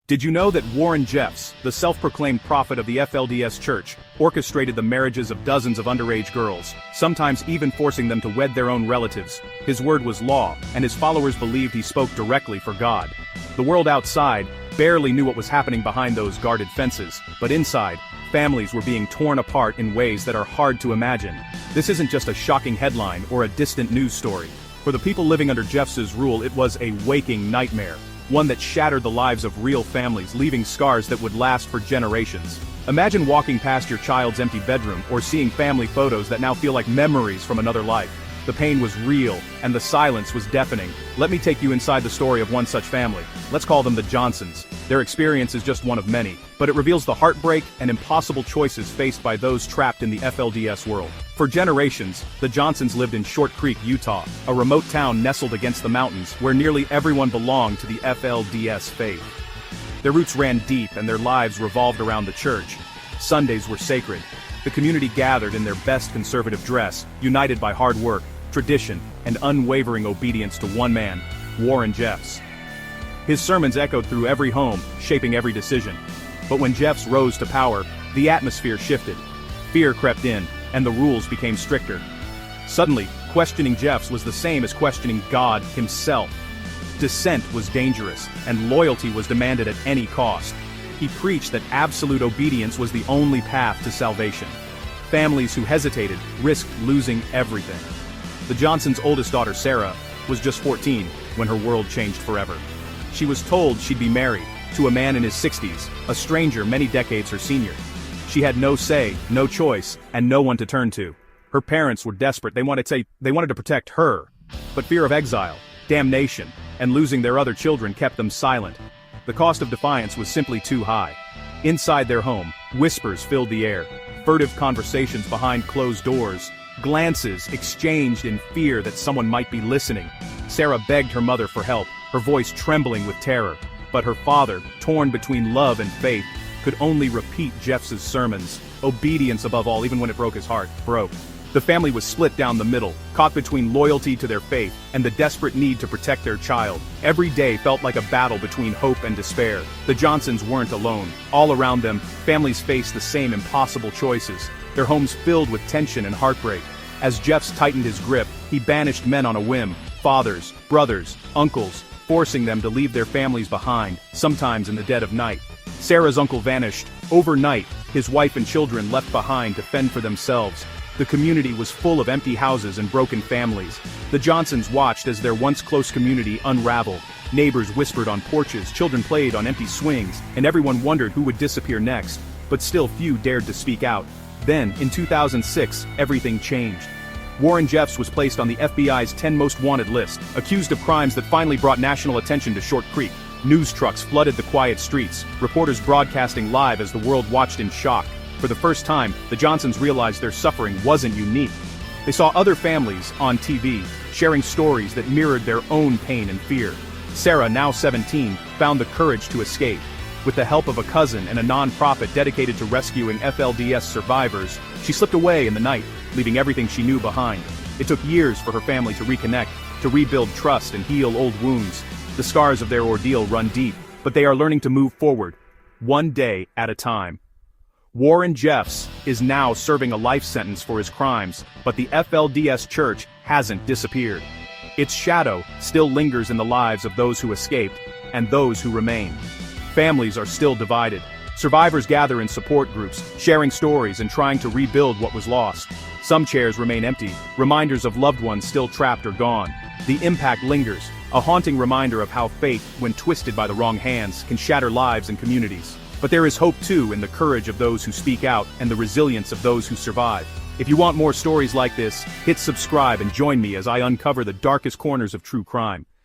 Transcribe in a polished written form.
Did you know that Warren Jeffs, the self-proclaimed prophet of the FLDS Church, orchestrated the marriages of dozens of underage girls, sometimes even forcing them to wed their own relatives? His word was law, and his followers believed he spoke directly for God. The world outside barely knew what was happening behind those guarded fences, but inside, families were being torn apart in ways that are hard to imagine. This isn't just a shocking headline or a distant news story. For the people living under Jeffs' rule, it was a waking nightmare. One that shattered the lives of real families, leaving scars that would last for generations. Imagine walking past your child's empty bedroom or seeing family photos that now feel like memories from another life. The pain was real, and the silence was deafening. Let me take you inside the story of one such family. Let's call them the Johnsons. Their experience is just one of many, but it reveals the heartbreak and impossible choices faced by those trapped in the FLDS world. For generations, the Johnsons lived in Short Creek, Utah, a remote town nestled against the mountains where nearly everyone belonged to the FLDS faith. Their roots ran deep and their lives revolved around the church. Sundays were sacred. The community gathered in their best conservative dress, united by hard work, tradition, and unwavering obedience to one man, Warren Jeffs. His sermons echoed through every home, shaping every decision. But when Jeffs rose to power, the atmosphere shifted. Fear crept in, and the rules became stricter. Suddenly, questioning Jeffs was the same as questioning God himself. Dissent was dangerous, and loyalty was demanded at any cost. He preached that absolute obedience was the only path to salvation. Families who hesitated risked losing everything. The Johnsons' oldest daughter, Sarah, was just 14 when her world changed forever. She was told she'd be married to a man in his 60s, a stranger many decades her senior. She had no say, no choice, and no one to turn to. Her parents were desperate. They wanted to protect her. But fear of exile, damnation, and losing their other children kept them silent. The cost of defiance was simply too high. Inside their home, whispers filled the air, furtive conversations behind closed doors, glances exchanged in fear that someone might be listening. Sarah begged her mother for help, her voice trembling with terror. But her father, torn between love and faith, could only repeat Jeffs' sermons. Obedience above all, even when it broke his heart, broke. The family was split down the middle, caught between loyalty to their faith and the desperate need to protect their child. Every day felt like a battle between hope and despair. The Johnsons weren't alone. All around them, families faced the same impossible choices, their homes filled with tension and heartbreak. As Jeffs tightened his grip, he banished men on a whim, fathers, brothers, uncles, forcing them to leave their families behind, sometimes in the dead of night. Sarah's uncle vanished. Overnight, his wife and children left behind to fend for themselves. The community was full of empty houses and broken families. The Johnsons watched as their once close community unraveled. Neighbors whispered on porches, children played on empty swings, and everyone wondered who would disappear next. But still few dared to speak out. Then, in 2006, everything changed. Warren Jeffs was placed on the FBI's 10 most wanted list, accused of crimes that finally brought national attention to Short Creek. News trucks flooded the quiet streets, reporters broadcasting live as the world watched in shock. For the first time, the Johnsons realized their suffering wasn't unique. They saw other families on TV, sharing stories that mirrored their own pain and fear. Sarah, now 17, found the courage to escape. With the help of a cousin and a non-profit dedicated to rescuing FLDS survivors, she slipped away in the night, leaving everything she knew behind. It took years for her family to reconnect, to rebuild trust and heal old wounds. The scars of their ordeal run deep, but they are learning to move forward, one day at a time. Warren Jeffs is now serving a life sentence for his crimes, but the FLDS Church hasn't disappeared. Its shadow still lingers in the lives of those who escaped and those who remain. Families are still divided. Survivors gather in support groups, sharing stories and trying to rebuild what was lost. Some chairs remain empty, reminders of loved ones still trapped or gone. The impact lingers, a haunting reminder of how faith, when twisted by the wrong hands, can shatter lives and communities. But there is hope too in the courage of those who speak out and the resilience of those who survive. If you want more stories like this, hit subscribe and join me as I uncover the darkest corners of true crime.